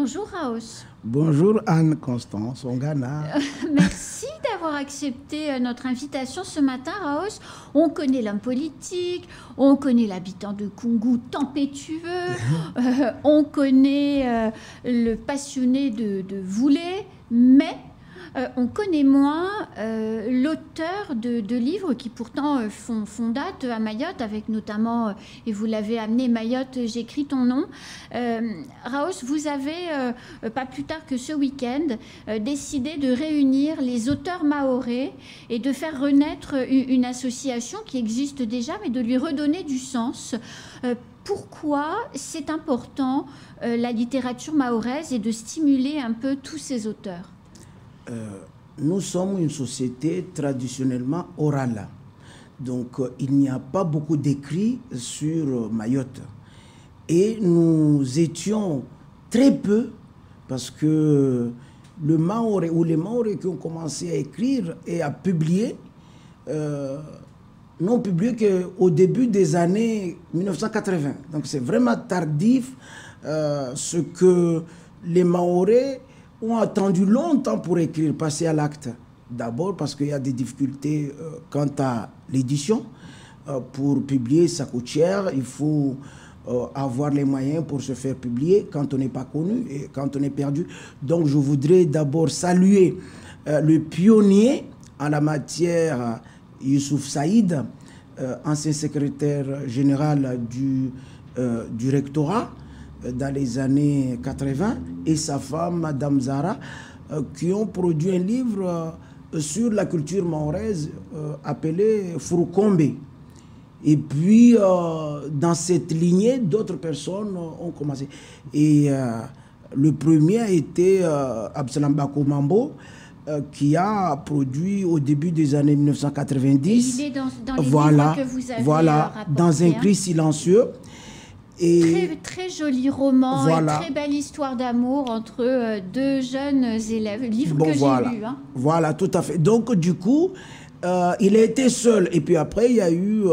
Bonjour Raos. Bonjour Anne-Constance Ongana. Merci d'avoir accepté notre invitation ce matin, Raos. On connaît l'homme politique, on connaît l'habitant de Koungou tempétueux, on connaît le passionné de Voulé, mais on connaît moins l'auteur de livres qui pourtant font date à Mayotte, avec notamment, et vous l'avez amené, Mayotte, j'écris ton nom. Raos, vous avez, pas plus tard que ce week-end, décidé de réunir les auteurs mahorais et de faire renaître une association qui existe déjà, mais de lui redonner du sens. Pourquoi c'est important, la littérature mahoraise, et de stimuler un peu tous ces auteurs? Nous sommes une société traditionnellement orale. Donc, il n'y a pas beaucoup d'écrits sur Mayotte. Et nous étions très peu, parce que le Mahorais, ou les Mahorais qui ont commencé à écrire et à publier, n'ont publié qu'au début des années 1980. Donc, c'est vraiment tardif ce que les Mahorais ont attendu longtemps pour écrire, passer à l'acte. D'abord parce qu'il y a des difficultés quant à l'édition. Pour publier, ça coûte cher. Il faut avoir les moyens pour se faire publier quand on n'est pas connu et quand on est perdu. Donc je voudrais d'abord saluer le pionnier en la matière, Youssouf Saïd, ancien secrétaire général du rectorat, dans les années 80, et sa femme, Madame Zara, qui ont produit un livre sur la culture mahoraise appelé Furukombe. Et puis, dans cette lignée, d'autres personnes ont commencé. Et le premier a été Absalam Bako Mambo, qui a produit au début des années 1990. Il est dans les livres que vous avez rapportés, dans un cri silencieux. Et très joli roman, voilà. Et très belle histoire d'amour entre deux jeunes élèves, livre que j'ai lu. Hein. Voilà, tout à fait. Donc, du coup, il a été seul. Et puis après, il y a eu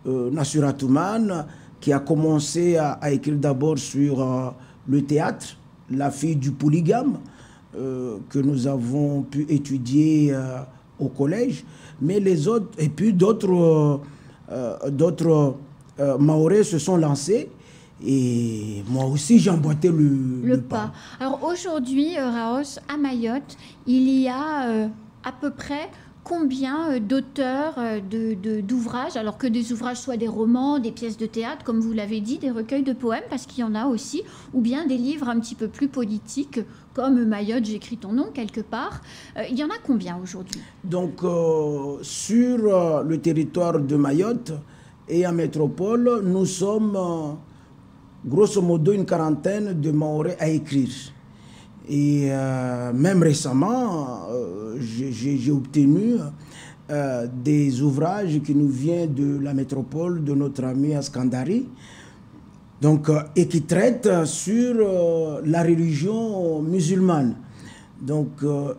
Nassura Touman, qui a commencé à écrire d'abord sur le théâtre, La fille du polygame, que nous avons pu étudier au collège. Mais les autres, et puis d'autres Mahorais se sont lancés, et moi aussi j'ai emboîté le pas. Alors aujourd'hui, Raos, à Mayotte, il y a à peu près combien d'auteurs d'ouvrages, alors que des ouvrages soient des romans, des pièces de théâtre, comme vous l'avez dit, des recueils de poèmes, parce qu'il y en a aussi, ou bien des livres un petit peu plus politiques, comme Mayotte, j'écris ton nom quelque part. Il y en a combien aujourd'hui? Donc, sur le territoire de Mayotte et en métropole, nous sommes grosso modo une quarantaine de Mahorais à écrire. Et même récemment, j'ai obtenu des ouvrages qui nous viennent de la métropole, de notre ami Askandari, donc, et qui traitent sur la religion musulmane. Donc,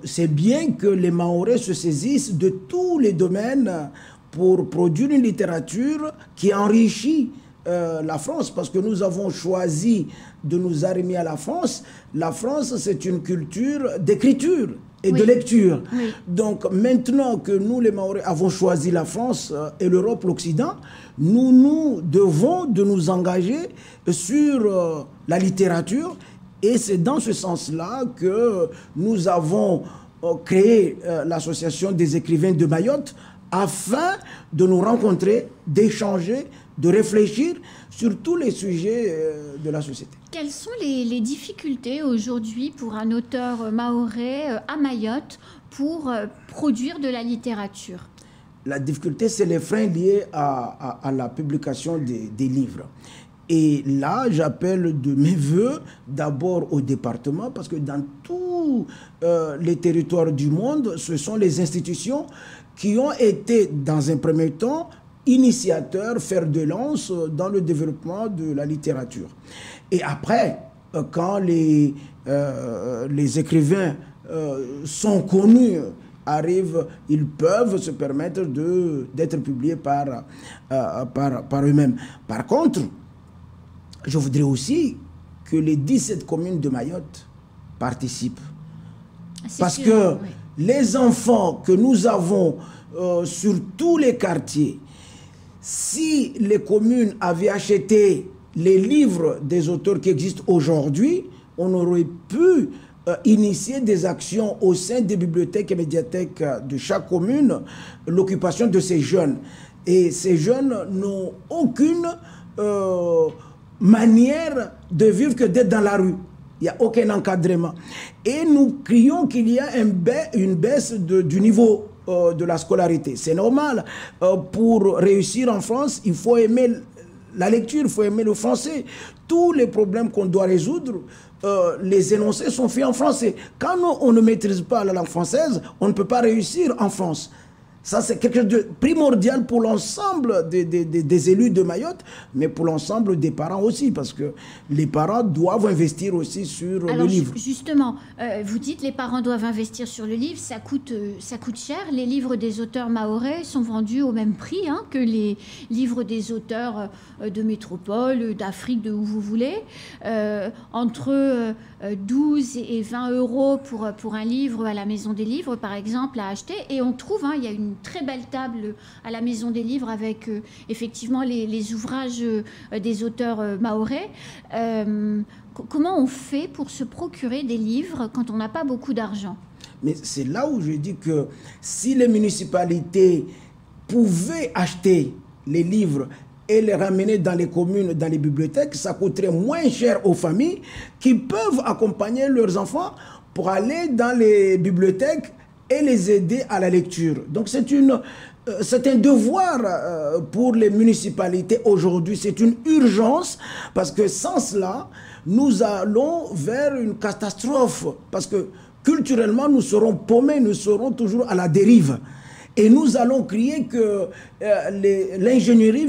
c'est bien que les Mahorais se saisissent de tous les domaines pour produire une littérature qui enrichit la France, parce que nous avons choisi de nous arrimer à la France. La France, c'est une culture d'écriture et de lecture. Oui. Donc maintenant que nous, les Mahorais, avons choisi la France et l'Europe, l'Occident, nous devons de nous engager sur la littérature, et c'est dans ce sens-là que nous avons créé l'association des écrivains de Mayotte, afin de nous rencontrer, d'échanger, de réfléchir sur tous les sujets de la société. Quelles sont les difficultés aujourd'hui pour un auteur mahorais à Mayotte pour produire de la littérature? La difficulté, c'est les freins liés à la publication des livres. Et là, j'appelle de mes voeux d'abord au département, parce que dans tous les territoires du monde, ce sont les institutions qui ont été, dans un premier temps, initiateurs, fer de lance dans le développement de la littérature. Et après, quand les écrivains sont connus, arrivent, ils peuvent se permettre d'être publiés par eux-mêmes. Par contre, je voudrais aussi que les 17 communes de Mayotte participent. Parce sûr, que oui. les enfants que nous avons sur tous les quartiers, si les communes avaient acheté les livres des auteurs qui existent aujourd'hui, on aurait pu initier des actions au sein des bibliothèques et médiathèques de chaque commune, l'occupation de ces jeunes. Et ces jeunes n'ont aucune manière de vivre que d'être dans la rue. Il n'y a aucun encadrement. Et nous crions qu'il y a une baisse du niveau de la scolarité. C'est normal. Pour réussir en France, il faut aimer la lecture, il faut aimer le français. Tous les problèmes qu'on doit résoudre, les énoncés sont faits en français. Quand on ne maîtrise pas la langue française, on ne peut pas réussir en France. Ça, c'est quelque chose de primordial pour l'ensemble des élus de Mayotte, mais pour l'ensemble des parents aussi, parce que les parents doivent investir aussi sur le livre. Justement, vous dites les parents doivent investir sur le livre, ça coûte cher. Les livres des auteurs mahorais sont vendus au même prix que les livres des auteurs de métropole, d'Afrique, de où vous voulez. Entre 12 et 20 euros pour un livre à la Maison des Livres, par exemple, à acheter. Et on trouve, il y a une très belle table à la Maison des Livres avec effectivement les ouvrages des auteurs mahorais. Comment on fait pour se procurer des livres quand on n'a pas beaucoup d'argent? Mais c'est là où je dis que si les municipalités pouvaient acheter les livres et les ramener dans les communes, dans les bibliothèques, ça coûterait moins cher aux familles qui peuvent accompagner leurs enfants pour aller dans les bibliothèques et les aider à la lecture. Donc c'est un devoir pour les municipalités aujourd'hui, c'est une urgence, parce que sans cela, nous allons vers une catastrophe, parce que culturellement, nous serons paumés, nous serons toujours à la dérive. Et nous allons crier que l'ingénierie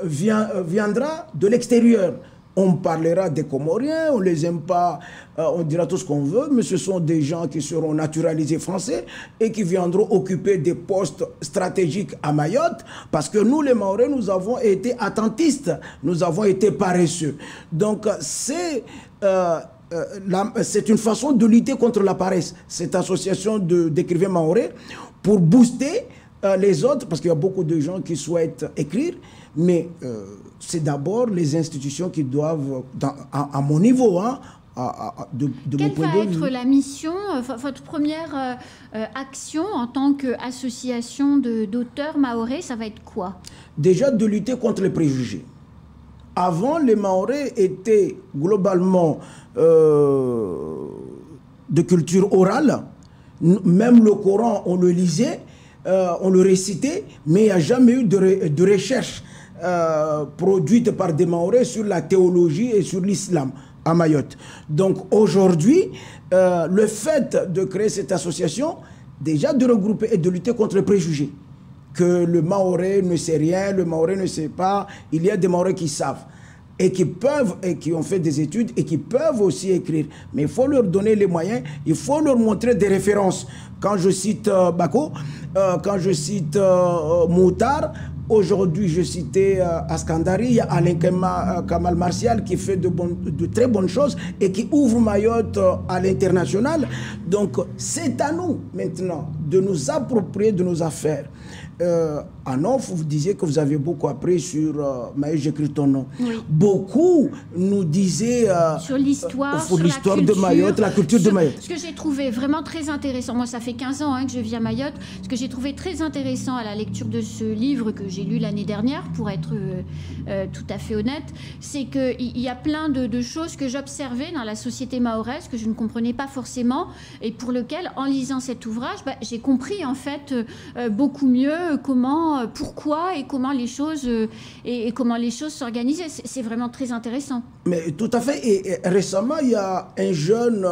viendra de l'extérieur. On parlera des Comoriens, on ne les aime pas, on dira tout ce qu'on veut, mais ce sont des gens qui seront naturalisés français et qui viendront occuper des postes stratégiques à Mayotte, parce que nous, les Mahorais, nous avons été attentistes, nous avons été paresseux. Donc, c'est une façon de lutter contre la paresse, cette association d'écrivains mahorais, pour booster les autres, parce qu'il y a beaucoup de gens qui souhaitent écrire, mais c'est d'abord les institutions qui doivent, à mon niveau, de Quelle mon point va de vue. être la mission, votre première action en tant qu'association d'auteurs mahorais, ça va être quoi? Déjà de lutter contre les préjugés. Avant, les Mahorais étaient globalement de culture orale. Même le Coran, on le lisait, on le récitait, mais il n'y a jamais eu de recherche produite par des Mahorais sur la théologie et sur l'islam à Mayotte. Donc aujourd'hui, le fait de créer cette association, déjà de regrouper et de lutter contre les préjugés, que le Mahorais ne sait rien, le Mahorais ne sait pas, il y a des Mahorais qui savent et qui peuvent, et qui ont fait des études et qui peuvent aussi écrire. Mais il faut leur donner les moyens, il faut leur montrer des références. Quand je cite Bako, quand je cite Moutar, aujourd'hui je citais Askandari, il y a Alain Kamal Martial qui fait de très bonnes choses et qui ouvre Mayotte à l'international. Donc c'est à nous maintenant de nous approprier de nos affaires. En off, vous disiez que vous avez beaucoup appris sur Mayotte, j'écris ton nom. Oui. Beaucoup nous disaient sur l'histoire de Mayotte, la culture de Mayotte. Ce que j'ai trouvé vraiment très intéressant, moi ça fait 15 ans que je vis à Mayotte, ce que j'ai trouvé très intéressant à la lecture de ce livre que j'ai lu l'année dernière, pour être tout à fait honnête, c'est qu'il y a plein de choses que j'observais dans la société mahoraise que je ne comprenais pas forcément, et pour lequel, en lisant cet ouvrage, j'ai compris en fait beaucoup mieux pourquoi et comment les choses s'organisaient. C'est vraiment très intéressant. Mais tout à fait. Et récemment, il y a un jeune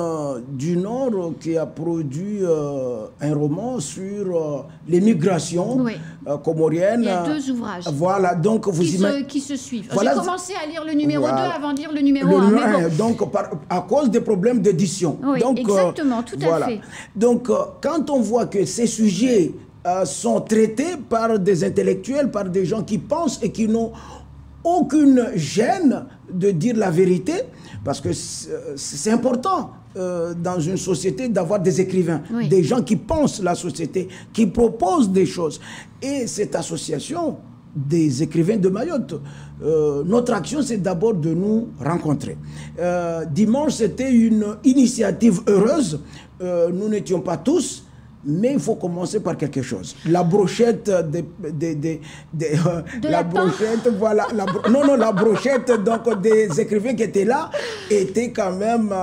du Nord qui a produit un roman sur l'émigration comorienne. Il y a 2 ouvrages. Voilà, donc vous qui se suivent. Voilà. J'ai commencé à lire le numéro 2 avant de lire le numéro 1. Mais bon. Donc, à cause des problèmes d'édition. Oui, donc, exactement, tout à fait. Donc, quand on voit que ces sujets sont traités par des intellectuels, par des gens qui pensent et qui n'ont aucune gêne de dire la vérité, parce que c'est important dans une société d'avoir des écrivains, oui. des gens qui pensent la société, qui proposent des choses. Et cette association des écrivains de Mayotte, notre action, c'est d'abord de nous rencontrer. Dimanche, c'était une initiative heureuse. Nous n'étions pas tous, mais il faut commencer par quelque chose. La brochette la brochette, voilà. La brochette donc, des écrivains qui étaient là était quand même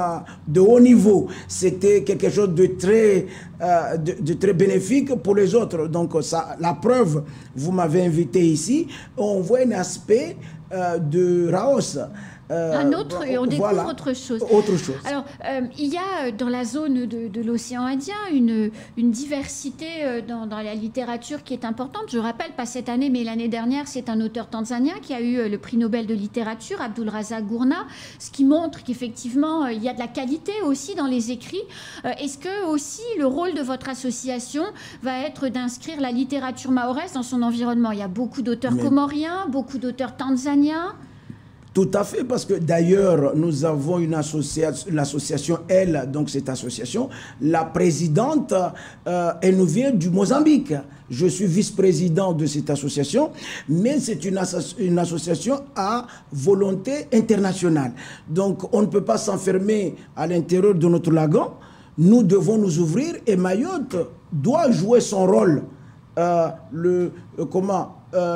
de haut niveau. C'était quelque chose de très bénéfique pour les autres. Donc, ça, la preuve, vous m'avez invité ici. On voit un aspect de Raos. Un autre, et on découvre voilà, autre chose. Autre chose. Alors, il y a dans la zone de l'océan Indien une diversité dans la littérature qui est importante. Je rappelle, pas cette année, mais l'année dernière, c'est un auteur tanzanien qui a eu le prix Nobel de littérature, Abdul Razak Gurnah, ce qui montre qu'effectivement, il y a de la qualité aussi dans les écrits. Est-ce que aussi le rôle de votre association va être d'inscrire la littérature mahoraise dans son environnement? Il y a beaucoup d'auteurs comoriens, beaucoup d'auteurs tanzaniens. Tout à fait, parce que d'ailleurs, nous avons une association, l'association Elle, donc cette association, la présidente, elle nous vient du Mozambique. Je suis vice-président de cette association, mais c'est une association à volonté internationale. Donc, on ne peut pas s'enfermer à l'intérieur de notre lagon. Nous devons nous ouvrir et Mayotte doit jouer son rôle.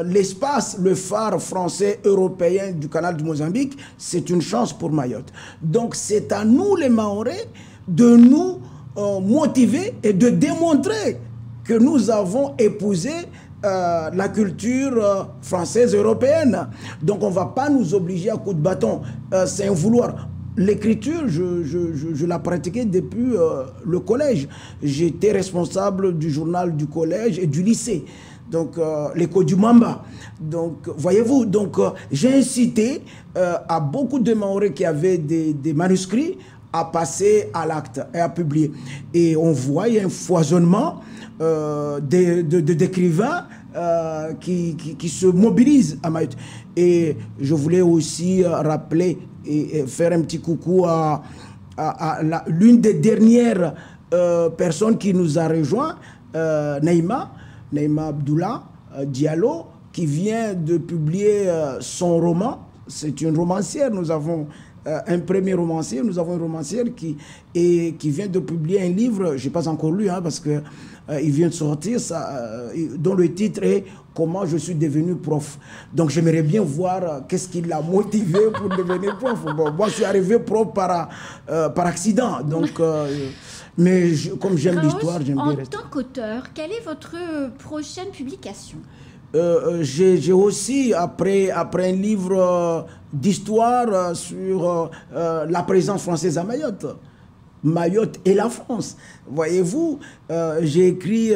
L'espace, le phare français européen du canal du Mozambique, c'est une chance pour Mayotte. Donc c'est à nous les Mahorais de nous motiver et de démontrer que nous avons épousé la culture française européenne. Donc on ne va pas nous obliger à coups de bâton. C'est un vouloir. L'écriture, je la pratiquais depuis le collège. J'étais responsable du journal du collège et du lycée. Donc, l'écho du Mamba. Donc, voyez-vous, donc j'ai incité à beaucoup de Mahorais qui avaient des manuscrits à passer à l'acte et à publier. Et on voit, il y a un foisonnement d'écrivains qui se mobilisent à Mayotte. Et je voulais aussi rappeler et faire un petit coucou à l'une des dernières personnes qui nous a rejoint, Naïma Abdullah Diallo, qui vient de publier son roman. C'est une romancière. Nous avons un premier romancier, nous avons une romancière qui vient de publier un livre, je n'ai pas encore lu, parce que il vient de sortir, dont le titre est « Comment je suis devenu prof ». Donc j'aimerais bien voir qu'est-ce qui l'a motivé pour devenir prof. Bon, moi je suis arrivé prof par accident, donc... mais comme j'aime l'histoire, j'aime bien rester. En tant qu'auteur, quelle est votre prochaine publication? J'ai aussi, après un livre d'histoire sur la présence française à Mayotte et la France. Voyez-vous, j'ai écrit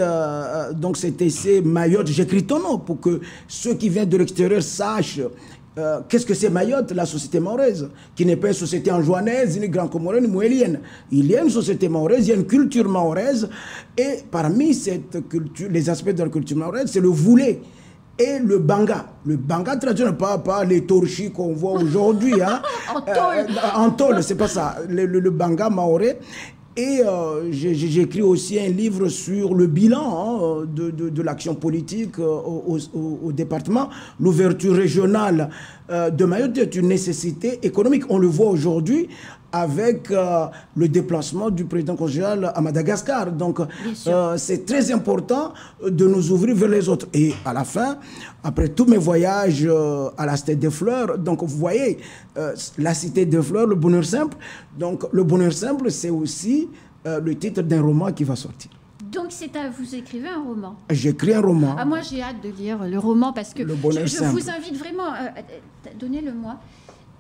donc cet essai Mayotte, j'écris ton nom pour que ceux qui viennent de l'extérieur sachent qu'est-ce que c'est Mayotte, la société mahoraise, qui n'est pas une société anjouanaise, ni grand-comorienne, ni moélienne. Il y a une société mahoraise, il y a une culture mahoraise, et parmi cette culture, les aspects de la culture mahoraise, c'est le voulé et le banga. Le banga traditionnel, pas les torchis qu'on voit aujourd'hui. En tôle, c'est pas ça. Le banga mahorais. Et j'ai écrit aussi un livre sur le bilan de l'action politique au département. L'ouverture régionale de Mayotte est une nécessité économique. On le voit aujourd'hui avec le déplacement du président congénérial à Madagascar. Donc, c'est très important de nous ouvrir vers les autres. Et à la fin, après tous mes voyages à la Cité des Fleurs, donc vous voyez, la Cité des Fleurs, le bonheur simple. Donc, le bonheur simple, c'est aussi le titre d'un roman qui va sortir. Donc, vous écrivez un roman? J'écris un roman. Ah, moi, j'ai hâte de lire le roman parce que le bonheur je vous invite vraiment... Donnez-le-moi.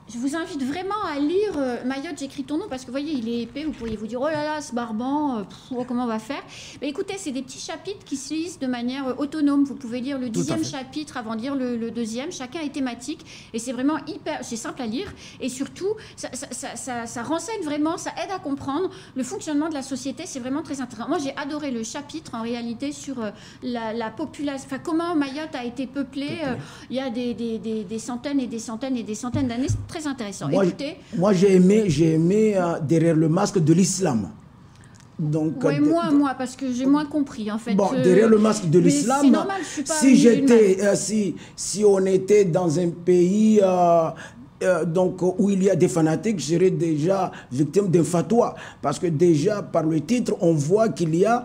Je vous invite vraiment à lire Mayotte, j'écris ton nom, parce que vous voyez, il est épais, vous pourriez vous dire, oh là là, ce barbant, comment on va faire? Mais écoutez, c'est des petits chapitres qui se lisent de manière autonome. Vous pouvez lire le 10e chapitre avant de lire le 2e. Chacun est thématique, et c'est vraiment c'est simple à lire, et surtout, ça renseigne vraiment, ça aide à comprendre le fonctionnement de la société. C'est vraiment très intéressant. Moi, j'ai adoré le chapitre, en réalité, sur la population, enfin, comment Mayotte a été peuplée. Il y a des centaines et des centaines et des centaines d'années. C'est très intéressant. Écoutez, moi j'ai aimé Derrière le masque de l'islam. Donc, oui, moi, parce que j'ai moins compris, en fait. Bon, derrière le masque de l'islam, c'est normal, je suis pas si on était dans un pays donc, où il y a des fanatiques, je serais déjà victime d'un fatwa. Parce que déjà, par le titre, on voit qu'il y a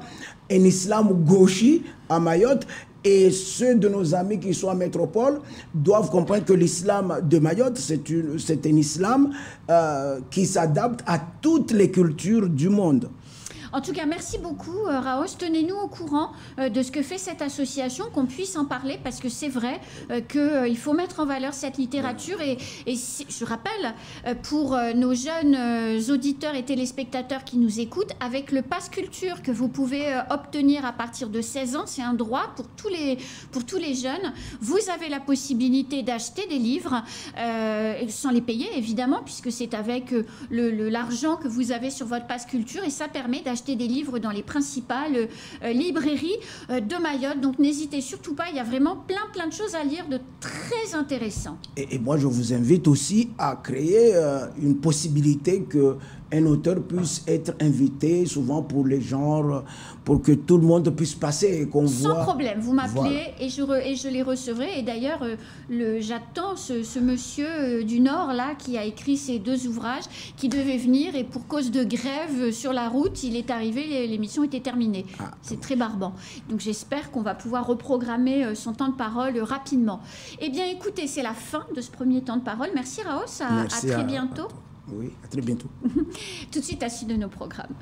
un islam gauchi à Mayotte. Et ceux de nos amis qui sont en métropole doivent comprendre que l'islam de Mayotte, c'est un islam qui s'adapte à toutes les cultures du monde. En tout cas, merci beaucoup, Raos. Tenez-nous au courant de ce que fait cette association, qu'on puisse en parler, parce que c'est vrai qu'il faut mettre en valeur cette littérature. Et je rappelle, pour nos jeunes auditeurs et téléspectateurs qui nous écoutent, avec le Pass Culture que vous pouvez obtenir à partir de 16 ans, c'est un droit pour tous les jeunes. Vous avez la possibilité d'acheter des livres sans les payer, évidemment, puisque c'est avec l'argent que vous avez sur votre Pass Culture, et ça permet d'acheter des livres dans les principales librairies de Mayotte. Donc n'hésitez surtout pas, il y a vraiment plein de choses à lire de très intéressant. Et moi, je vous invite aussi à créer une possibilité qu'un auteur puisse être invité, souvent pour les genres, pour que tout le monde puisse passer et qu'on voit... Sans problème, vous m'appelez, voilà. et je les recevrai. Et d'ailleurs, j'attends ce monsieur du Nord, là, qui a écrit ces 2 ouvrages, qui devait venir, et pour cause de grève sur la route, il est arrivé, l'émission était terminée. C'est très barbant. Donc j'espère qu'on va pouvoir reprogrammer son temps de parole rapidement. Eh bien, écoutez, c'est la fin de ce premier temps de parole. Merci, Raos. À très bientôt. Oui, à très bientôt. Tout de suite à la suite de nos programmes.